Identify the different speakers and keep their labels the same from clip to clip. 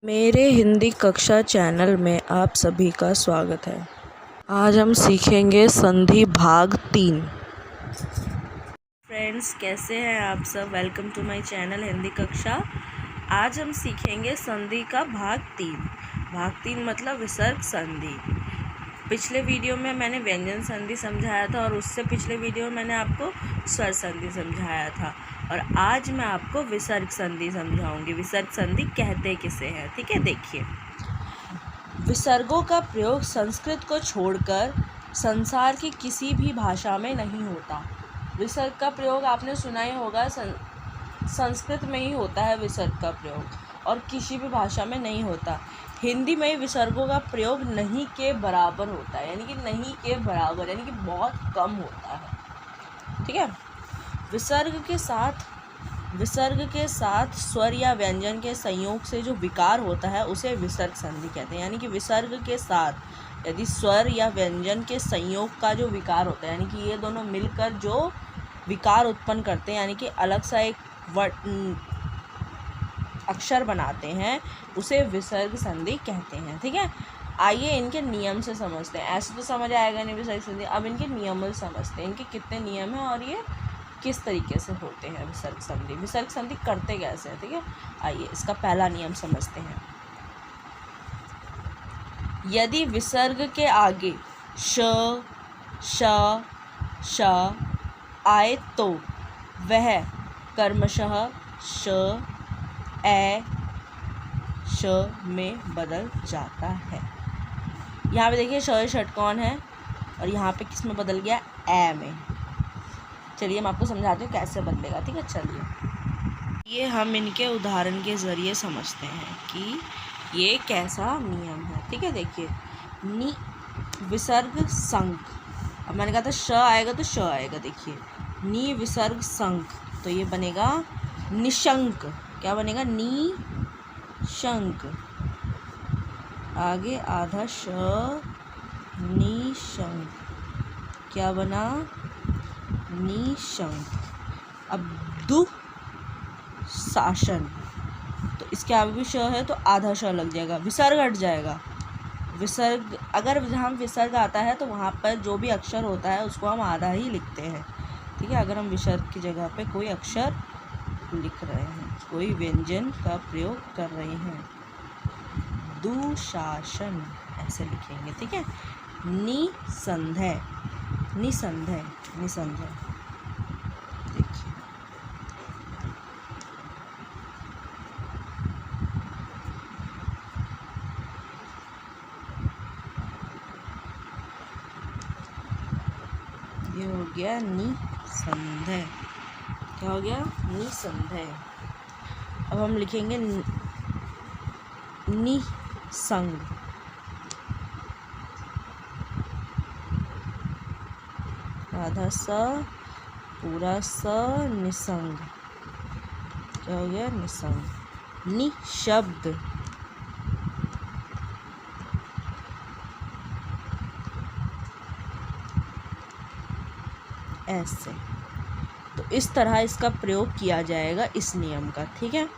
Speaker 1: मेरे हिंदी कक्षा चैनल में आप सभी का स्वागत है। आज हम सीखेंगे संधि भाग 3। फ्रेंड्स, कैसे हैं आप सब? Welcome to my channel Hindi कक्षा। आज हम सीखेंगे संधि का भाग 3। भाग 3 मतलब विसर्ग संधि। पिछले वीडियो में मैंने व्यंजन संधि समझाया था और उससे पिछले वीडियो में मैंने आपको स्वर संधि समझाया था, और आज मैं आपको विसर्ग संधि समझाऊंगी। विसर्ग संधि कहते किसे हैं, ठीक है? देखिए, विसर्गों का प्रयोग संस्कृत को छोड़कर संसार की किसी भी भाषा में नहीं होता। विसर्ग का प्रयोग आपने सुना ही होगा, संस्कृत में ही होता है विसर्ग का प्रयोग, और किसी भी भाषा में नहीं होता। हिंदी में विसर्गों का प्रयोग नहीं के बराबर होता है, यानी कि नहीं के बराबर, यानी कि बहुत कम होता है, ठीक है? विसर्ग के साथ स्वर या व्यंजन के संयोग से जो विकार होता है उसे विसर्ग संधि कहते हैं। यानी कि विसर्ग के साथ यदि स्वर या व्यंजन के संयोग का जो विकार होता है, यानी कि ये दोनों मिलकर जो विकार उत्पन्न करते हैं, यानी कि अलग सा एक अक्षर बनाते हैं, उसे विसर्ग संधि कहते हैं, ठीक है? आइए इनके नियम से समझते हैं। ऐसे तो समझ आएगा नहीं विसर्ग संधि, अब इनके नियम समझते हैं, इनके कितने नियम हैं और ये किस तरीके से होते हैं विसर्ग संधि। विसर्ग संधि करते कैसे हैं, ठीक है? आइए इसका पहला नियम समझते हैं। यदि विसर्ग के आगे श, श, श आए तो वह कर्मशः श, ए, श में बदल जाता है। यहाँ पे देखिए श षटकोण है और यहाँ पे किस में बदल गया? ए में। चलिए मैं आपको समझाती हूँ कैसे बदलेगा, ठीक है? चलिए ये हम इनके उदाहरण के ज़रिए समझते हैं कि ये कैसा नियम है, ठीक है? देखिए, नि विसर्ग संक। अब मैंने कहा था श आएगा तो श आएगा। देखिए, नि विसर्ग संक, तो ये बनेगा निशंक। क्या बनेगा? निशंक। आगे आधा श, निशंक। क्या बना? निशंक। अब दु शासन, तो इसके आगे भी श है तो आधा श लग जाएगा, विसर्ग हट जाएगा। विसर्ग, अगर हम विसर्ग आता है तो वहाँ पर जो भी अक्षर होता है उसको हम आधा ही लिखते हैं, ठीक है? अगर हम विसर्ग की जगह पे कोई अक्षर लिख रहे हैं, कोई व्यंजन का प्रयोग कर रहे हैं, दुशासन ऐसे लिखेंगे, ठीक है? निसंदेह, निसंदेह, निसंदेह। देखिए, ये हो गया निसंदेह। क्या हो गया? निसंदेह। अब हम लिखेंगे निसंग। आधा स, पूरा स, निसंग। क्या हो गया? निसंग। निशब्द, ऐसे। तो इस तरह इसका प्रयोग किया जाएगा इस नियम का, ठीक है?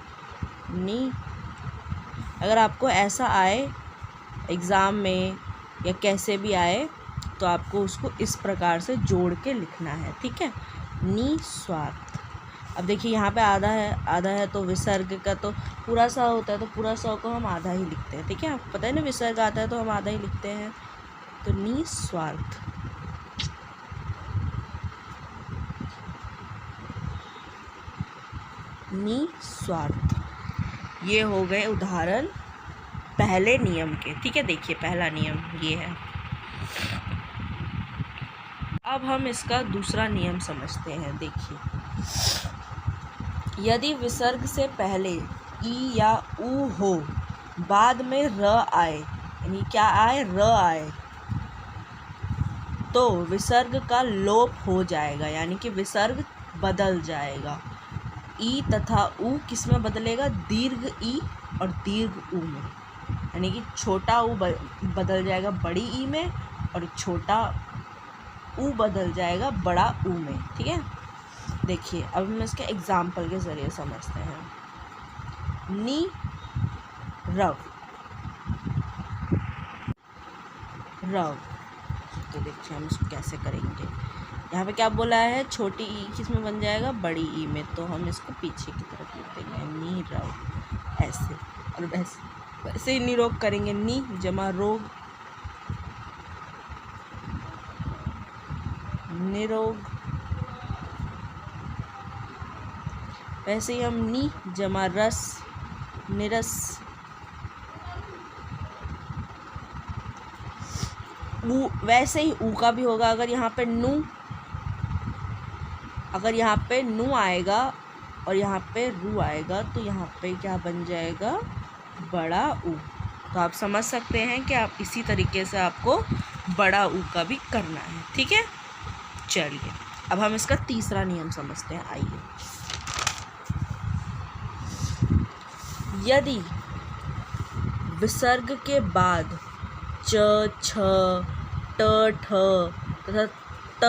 Speaker 1: अगर आपको ऐसा आए एग्ज़ाम में या कैसे भी आए तो आपको उसको इस प्रकार से जोड़ के लिखना है, ठीक है? निस्वार्थ। अब देखिए यहाँ पे आधा है तो विसर्ग का तो पूरा सा होता है, तो पूरा सा को हम आधा ही लिखते हैं, ठीक है? आपको पता है ना, विसर्ग आता है तो हम आधा ही लिखते हैं, तो निस्वार्थ। निस्वार्थ। ये हो गए उदाहरण पहले नियम के, ठीक है? देखिए पहला नियम ये है। अब हम इसका दूसरा नियम समझते हैं। देखिए, यदि विसर्ग से पहले ई या ऊ हो, बाद में र आए, यानी क्या आए? र आए, तो विसर्ग का लोप हो जाएगा, यानी कि विसर्ग बदल जाएगा। ई तथा ऊ किस में बदलेगा? दीर्घ ई और दीर्घ ऊ में, यानी कि छोटा ऊ बदल जाएगा बड़ी ई में और छोटा ऊ बदल जाएगा बड़ा ऊ में, ठीक है? देखिए, अब हम इसके एग्जाम्पल के ज़रिए समझते हैं। नि रव, रव। तो देखिए हम इसको कैसे करेंगे। यहाँ पे क्या बोला है, छोटी ई किसमें बन जाएगा, बड़ी ई में, तो हम इसको पीछे की तरफ लिख देंगे, नी रव, ऐसे। और वैसे ही निरोग करेंगे, नी जमा रोग, निरोग। वैसे ही हम नी जमा रस, निरस। वैसे ही ऊ का भी होगा, अगर यहाँ पे नू आएगा और यहाँ पे रू आएगा तो यहाँ पे क्या बन जाएगा, बड़ा ऊ। तो आप समझ सकते हैं कि आप इसी तरीके से आपको बड़ा ऊ का भी करना है, ठीक है। चलिए अब हम इसका तीसरा नियम समझते हैं, आइए। यदि विसर्ग के बाद च, छ, ट, ठ तथा त,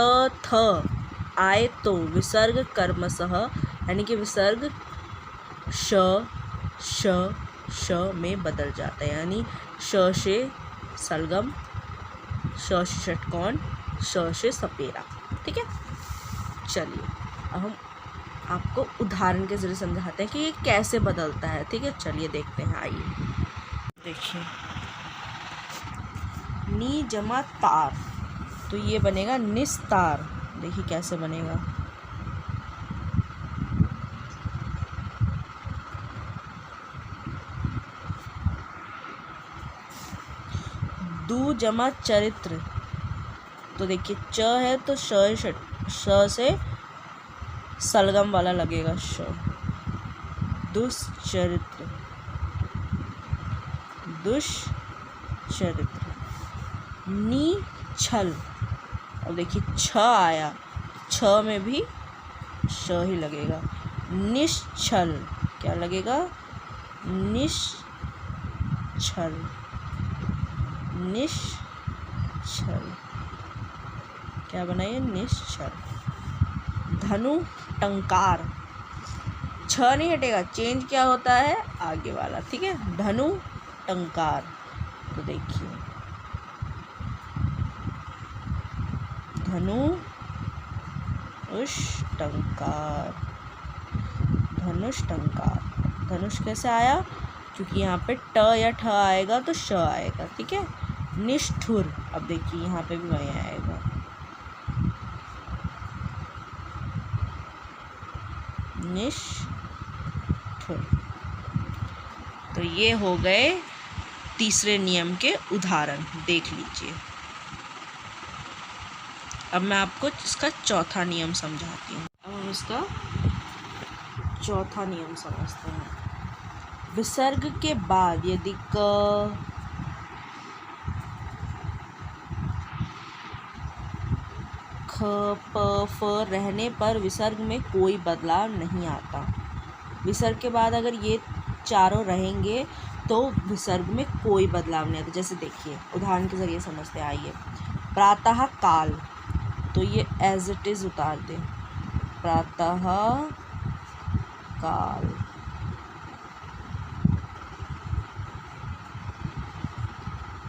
Speaker 1: थ आए तो विसर्ग कर्मशः, यानी कि विसर्ग श, श, श में बदल जाता है, यानी श से सलगम, श से षटकोण, श से सपेरा, ठीक है। चलिए अब हम आपको उदाहरण के जरिए समझाते हैं कि ये कैसे बदलता है, ठीक है। चलिए देखते हैं, आइए। देखिए नी जमा तार, तो ये बनेगा निस्तार। देखिए कैसे बनेगा, दू जमा चरित्र, तो देखिए च है तो श से सलगम वाला लगेगा, श, दुष्चरित्र, दुष्चरित्र। नी छल, और देखिए छ आया, छ में भी श ही लगेगा, निश्छल, क्या लगेगा, निश्छल, निश्छल, क्या बनाइए, निश्छल। धनु टंकार, छ नहीं हटेगा, चेंज क्या होता है, आगे वाला, ठीक है। धनु टंकार, तो देखिए धनुष्टंकार, धनुष्टंकार। धनुष कैसे आया, क्योंकि यहाँ पे ट या ठ आएगा तो श आएगा, ठीक है। निष्ठुर, अब देखिए यहाँ पे भी वही आएगा, निष्ठुर। तो ये हो गए तीसरे नियम के उदाहरण, देख लीजिए। अब मैं आपको इसका चौथा नियम समझाती हूँ। अब हम इसका चौथा नियम समझते हैं। विसर्ग के बाद यदि क, ख, प, फ रहने पर विसर्ग में कोई बदलाव नहीं आता। विसर्ग के बाद अगर ये चारों रहेंगे तो विसर्ग में कोई बदलाव नहीं आता। जैसे देखिए उदाहरण के जरिए समझते हैं, आइए। प्रातः काल, तो ये एज इट इज़ उतार दें, प्रातः काल।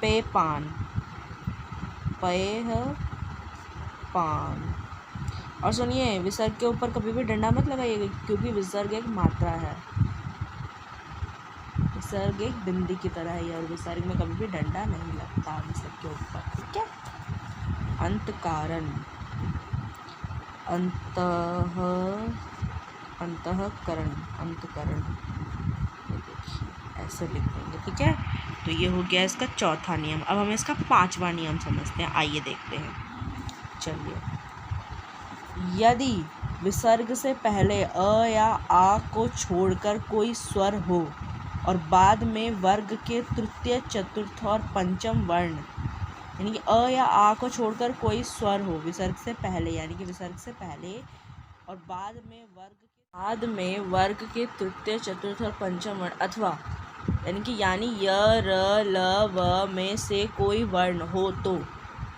Speaker 1: पे पान, पेह पान। और सुनिए, विसर्ग के ऊपर कभी भी डंडा मत लगाइएगा, क्योंकि विसर्ग एक मात्रा है, विसर्ग एक बिंदी की तरह है, और विसर्ग में कभी भी डंडा नहीं लगता विसर्ग के ऊपर, ठीक है। अंतःकरण, अंतःकरण, अंतःकरण, देखिए ऐसे लिख देंगे, ठीक है। तो ये हो गया इसका चौथा नियम। अब हम इसका पांचवा नियम समझते हैं, आइए देखते हैं। चलिए, यदि विसर्ग से पहले अ या आ को छोड़कर कोई स्वर हो और बाद में वर्ग के तृतीय, चतुर्थ और पंचम वर्ण, यानी कि अ या आ को छोड़कर कोई स्वर हो विसर्ग से पहले, यानी कि विसर्ग से पहले, और बाद में वर्ग के तृतीय, चतुर्थ और पंचम वर्ण, अथवा यानी य, र, ल, व में से कोई वर्ण हो तो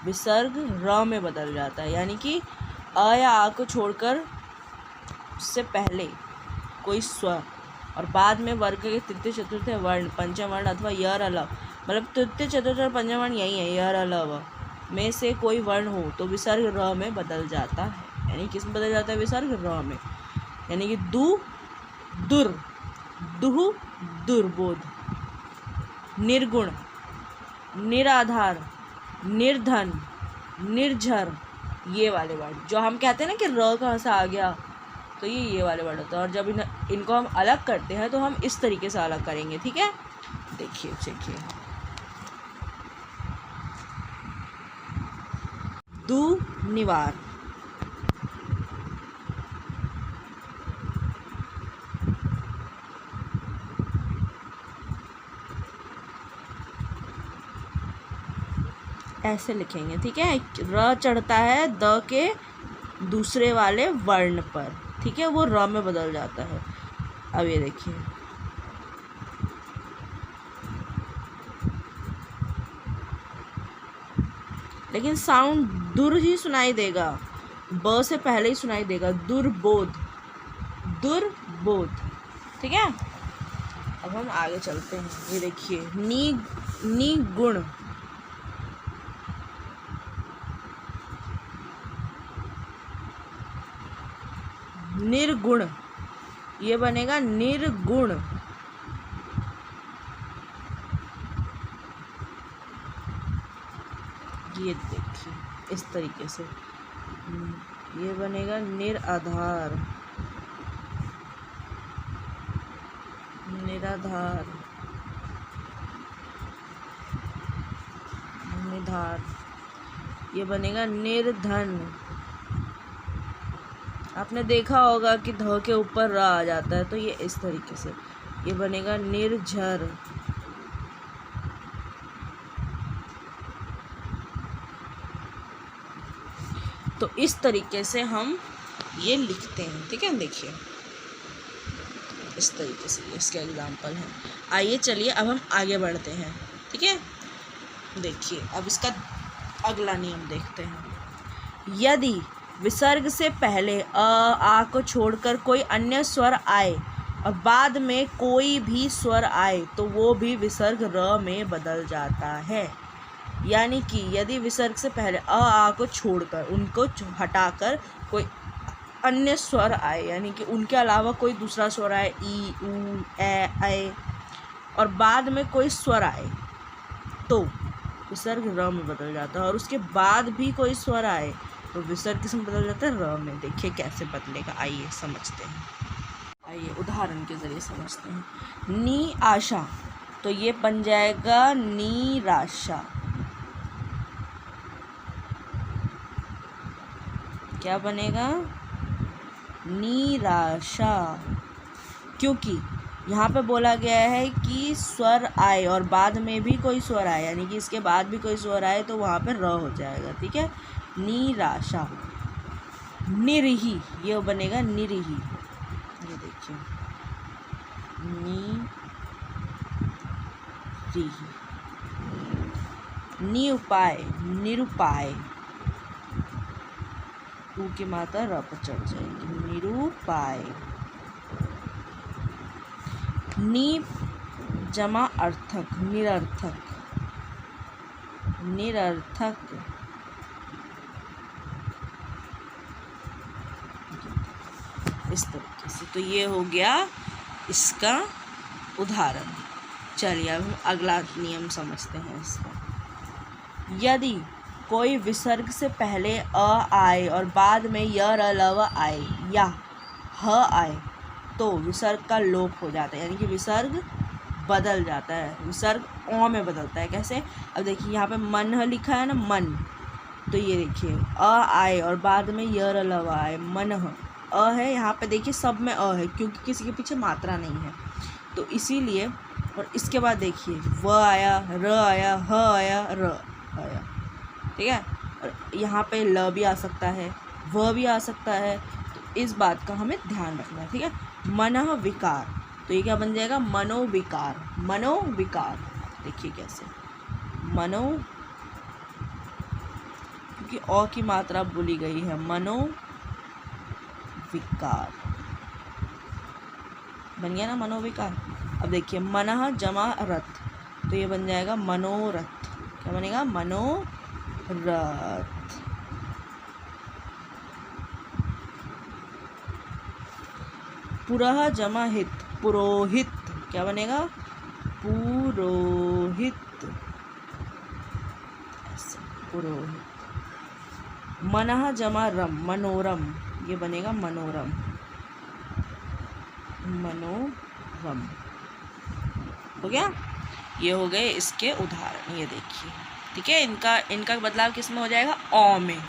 Speaker 1: विसर्ग र में बदल जाता है। यानी कि अ या आ को छोड़कर से पहले कोई स्वर और बाद में वर्ग के तृतीय चतुर्थ वर्ण, पंचम वर्ण अथवा यर अलव, मतलब तृतीय चतुर्थ और पंचम वर्ण यही है, यर अलव में से कोई वर्ण हो तो विसर्ग र में बदल जाता है। यानी किस में बदल जाता है? विसर्ग र में। यानी कि दु दुर, दुहु दुर्बोध, निर्गुण, निराधार, निर्धन, निर्झर, ये वाले वर्ड जो हम कहते हैं ना कि र कहाँ से आ गया, तो ये वाले वर्ड होता है। और जब इनको हम अलग करते हैं तो हम इस तरीके से अलग करेंगे, ठीक है। देखिए देखिए, दु निवार, ऐसे लिखेंगे, ठीक है। र चढ़ता है द के दूसरे वाले वर्ण पर, ठीक है, वो र में बदल जाता है। अब ये देखिए, लेकिन साउंड दुर ही सुनाई देगा, ब से पहले ही सुनाई देगा, दुर्बोध, दुर्बोध, ठीक है। अब हम आगे चलते हैं। ये देखिए, नी गुण, निर्गुण, ये बनेगा निर्गुण, ये देखिए इस तरीके से, ये बनेगा निराधार, निराधार, निधार, ये बनेगा निर्धन। आपने देखा होगा कि ध के ऊपर र आ जाता है, तो ये इस तरीके से, ये बनेगा निर्झर। तो इस तरीके से हम ये लिखते हैं, ठीक है। देखिए इस तरीके से इसके एग्जाम्पल हैं। आइए चलिए अब हम आगे बढ़ते हैं, ठीक है। देखिए अब इसका अगला नियम देखते हैं। यदि विसर्ग से पहले आ को छोड़कर कोई अन्य स्वर आए और बाद में कोई भी स्वर आए तो वो भी विसर्ग र में बदल जाता है। यानी कि यदि विसर्ग से पहले आ को छोड़कर, उनको हटाकर कोई अन्य स्वर आए, यानी कि उनके अलावा कोई दूसरा स्वर आए, ई, ऊ, ए, और बाद में कोई स्वर आए तो विसर्ग र में बदल जाता है। और उसके बाद भी कोई स्वर आए तो विसर्ग किस में बदल जाता है? र में। देखिए कैसे बदलेगा, आइए समझते हैं। आइए उदाहरण के ज़रिए समझते हैं। नी आशा, तो ये बन जाएगा नीराशा। क्या बनेगा? निराशा। क्योंकि यहाँ पे बोला गया है कि स्वर आए और बाद में भी कोई स्वर आए, यानी कि इसके बाद भी कोई स्वर आए तो वहाँ पे र हो जाएगा, ठीक है। निराशा। निरही, ये बनेगा निरही। ये देखिए, निरही। निउपाय, निरुपाय, ऊ की मात्रा र पर चढ़ जाएगी, निरुपाय। नी जमा अर्थक, निरर्थक, निरर्थक। इस तरीके से, तो ये हो गया इसका उदाहरण। चलिए अब हम अगला नियम समझते हैं इसका। यदि कोई विसर्ग से पहले अ आए और बाद में यर अलव आए या ह आए तो विसर्ग का लोप हो जाता है, यानी कि विसर्ग बदल जाता है, विसर्ग ओ में बदलता है। कैसे? अब देखिए यहाँ पे मन लिखा है ना, मन, तो ये देखिए अ आए और बाद में यर अलव आए, मन अ है, यहाँ पे देखिए सब में अ है क्योंकि किसी के पीछे मात्रा नहीं है, तो इसीलिए। और इसके बाद देखिए व आया, र आया, ह आया, र आया, ठीक है। और यहाँ पे ल भी आ सकता है, व भी आ सकता है, तो इस बात का हमें ध्यान रखना है, ठीक है। मनः विकार, तो ये क्या बन जाएगा? मनोविकार, मनोविकार। देखिए कैसे, मनो, क्योंकि अ की मात्रा बोली गई है, मनोविकार। बन गया ना मनोविकार। अब देखिए मनः जमा रथ, तो ये बन जाएगा मनोरथ। क्या बनेगा? मनोरथ। पुरः जमा हित, पुरोहित। क्या बनेगा? पुरोहित। पुरोहित। मनः जमा रम, मनोरम। ये बनेगा मनोरम, मनोरम। हो गया? ये हो गए इसके उदाहरण, ये देखिए। ठीक है, इनका बदलाव किस में हो जाएगा? अ में।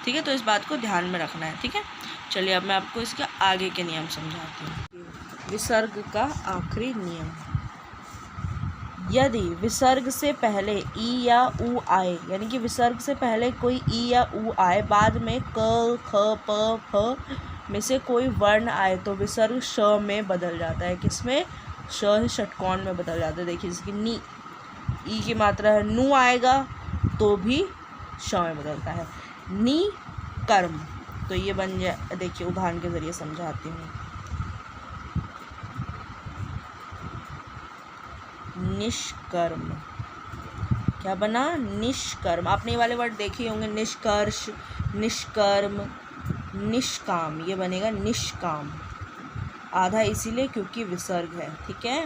Speaker 1: ठीक है, तो इस बात को ध्यान में रखना है। ठीक है, चलिए अब मैं आपको इसके आगे के नियम समझाती हूँ। विसर्ग का आखिरी नियम। यदि विसर्ग से पहले ई या उ आए, यानी कि विसर्ग से पहले कोई ई या उ आए, बाद में क, ख, प, फ में से कोई वर्ण आए, तो विसर्ग श में बदल जाता है। किसमें? श षटकोण में बदल जाता है। देखिए जैसे कि नी, ई की मात्रा है, नु आएगा तो भी श में बदलता है। नी कर्म, तो ये बन जाए। देखिए उदाहरण के जरिए समझाती हूँ। निष्कर्म। क्या बना? निष्कर्म। आपने ये वाले वर्ड देखे होंगे, निष्कर्ष, निष्कर्म, निष्काम। ये बनेगा निष्काम। आधा इसीलिए क्योंकि विसर्ग है। ठीक है,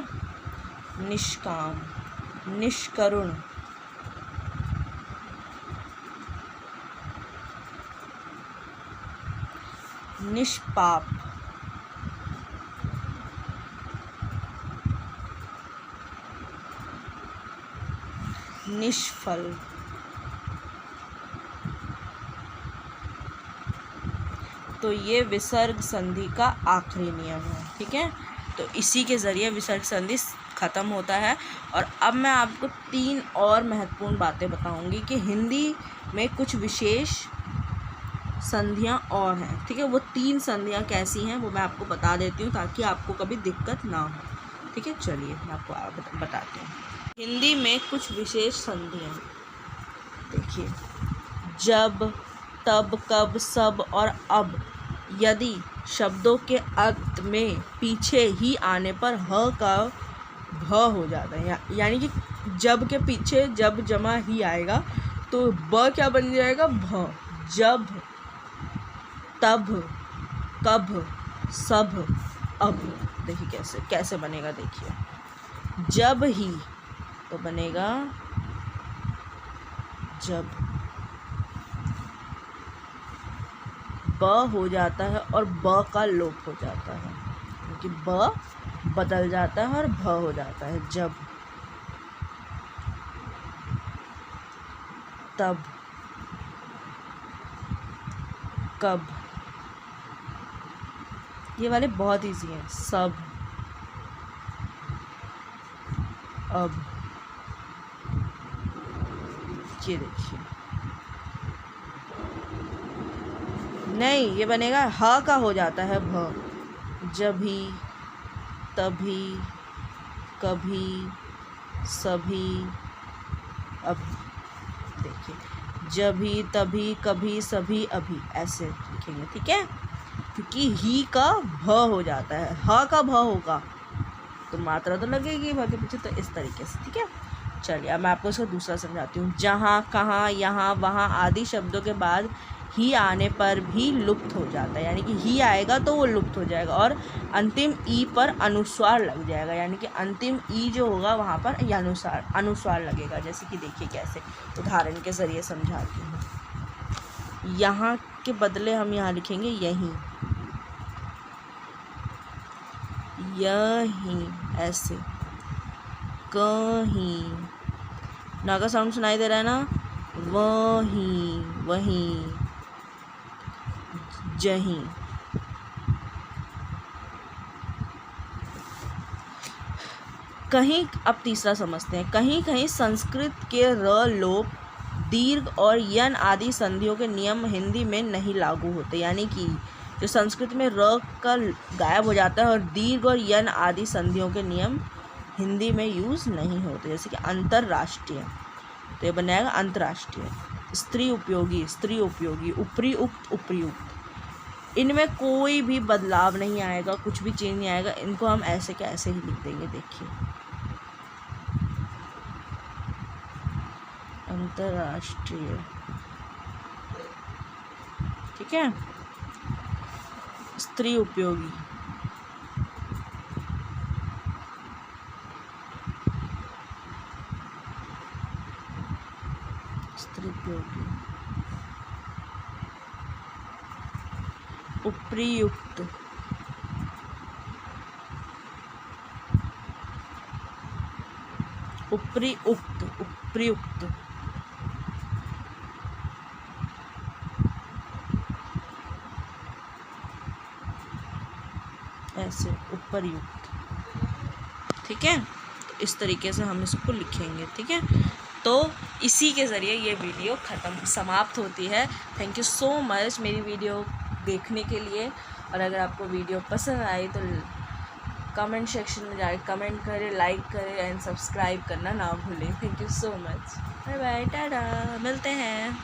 Speaker 1: निष्काम। निष्करुण, निष्पाप, निष्फल, तो ये विसर्ग संधि का आखिरी नियम है। ठीक है, तो इसी के ज़रिए विसर्ग संधि ख़त्म होता है। और अब मैं आपको 3 और महत्वपूर्ण बातें बताऊंगी कि हिंदी में कुछ विशेष संधियां और हैं। ठीक है, वो 3 संधियां कैसी हैं वो मैं आपको बता देती हूँ ताकि आपको कभी दिक्कत ना हो। ठीक है, चलिए मैं आपको बताती हूँ। हिंदी में कुछ विशेष संधियां देखिए, जब, तब, कब, सब और अब यदि शब्दों के अंत में पीछे ही आने पर ह का भ हो जाता है, यानी कि जब के पीछे जब जमा ही आएगा तो ब क्या बन जाएगा? भ। जब, तब, कब, सब, अब। देखिए कैसे कैसे बनेगा। देखिए जब ही तो बनेगा जब, ब हो जाता है और ब का लोप हो जाता है, क्योंकि ब बदल जाता है और भ हो जाता है। जब, तब, कब, ये वाले बहुत इजी हैं। सब, अब। ये देखिए, नहीं ये बनेगा ह का हो जाता है भ। जभी, तभी, कभी, सभी, अब। देखिए जभी, तभी, कभी, सभी, अभी, ऐसे लिखेंगे। ठीक है, क्योंकि ही का भ हो जाता है। ह का भ होगा तो मात्रा तो लगेगी भ के पीछे, तो इस तरीके से। ठीक है, चलिए अब मैं आपको इसका दूसरा समझाती हूँ। जहाँ, कहाँ, यहाँ, वहाँ आदि शब्दों के बाद ही आने पर भी लुप्त हो जाता है, यानी कि ही आएगा तो वो लुप्त हो जाएगा और अंतिम ई पर अनुस्वार लग जाएगा, यानी कि अंतिम ई जो होगा वहाँ पर ये अनुस्वार लगेगा। जैसे कि देखिए कैसे, उदाहरण के ज़रिए समझाती हूँ। यहाँ के बदले हम यहाँ लिखेंगे यहीं, यहीं, ऐसे। कहीं, ना का साउंड सुनाई दे रहा है ना। वहीं, वहीं, जहीं। कहीं, अब तीसरा समझते हैं। कहीं कहीं संस्कृत के र, लोप, दीर्घ और यन आदि संधियों के नियम हिंदी में नहीं लागू होते, यानी कि जो संस्कृत में र का गायब हो जाता है और दीर्घ और यन आदि संधियों के नियम हिंदी में यूज़ नहीं होते। जैसे कि अंतर्राष्ट्रीय, तो ये बन जाएगा अंतर्राष्ट्रीय। स्त्री उपयोगी, स्त्री उपयोगी। ऊपरी, उक्त, उपयुक्त। इनमें कोई भी बदलाव नहीं आएगा, कुछ भी चेंज नहीं आएगा। इनको हम ऐसे के ऐसे ही लिख देंगे। देखिए, अंतर्राष्ट्रीय, ठीक है। स्त्री उपयोगी, स्त्री उपयोगी, उपयुक्त, उपयुक्त, उपयुक्त, ऐसे उपयुक्त, ठीक है। तो इस तरीके से हम इसको लिखेंगे, ठीक है। तो इसी के ज़रिए ये वीडियो समाप्त होती है। थैंक यू सो मच मेरी वीडियो देखने के लिए। और अगर आपको वीडियो पसंद आई तो कमेंट सेक्शन में जाकर कमेंट करें, लाइक करें एंड सब्सक्राइब करना ना भूलें। Thank you so much. Bye bye, tata, मिलते हैं।